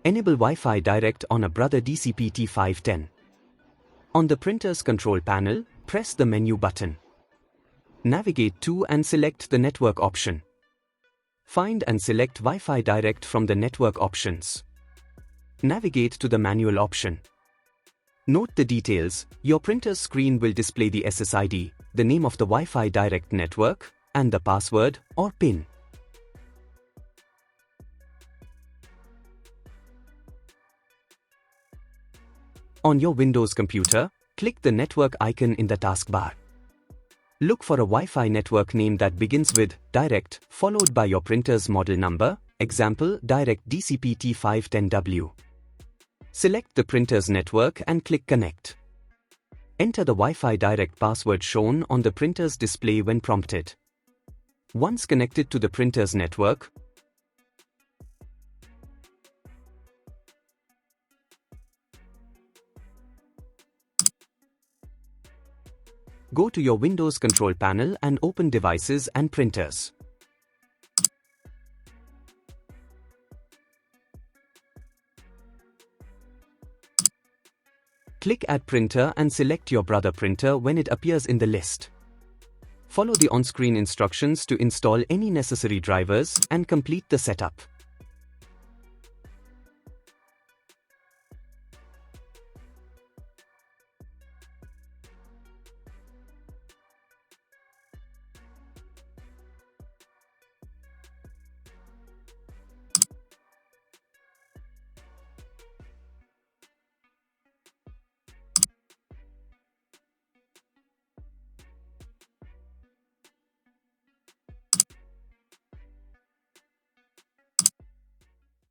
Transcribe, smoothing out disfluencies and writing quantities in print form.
Enable Wi-Fi direct on a Brother DCP T510. On the printer's control panel, press the menu button. Navigate to and select the network option. Find and select Wi-Fi direct from the network options. Navigate to the manual option. Note the details. Your printer's screen will display the SSID, the name of the Wi-Fi direct network, and the password or PIN. On your Windows computer, click the network icon in the taskbar. Look for a Wi-Fi network name that begins with direct, followed by your printer's model number, example direct DCP T510W. Select the printer's network and click Connect. Enter the Wi-Fi direct password shown on the printer's display when prompted. Once connected to the printer's network, go to your Windows control panel and open Devices and Printers. Click Add Printer and select your Brother printer when it appears in the list. Follow the on-screen instructions to install any necessary drivers and complete the setup.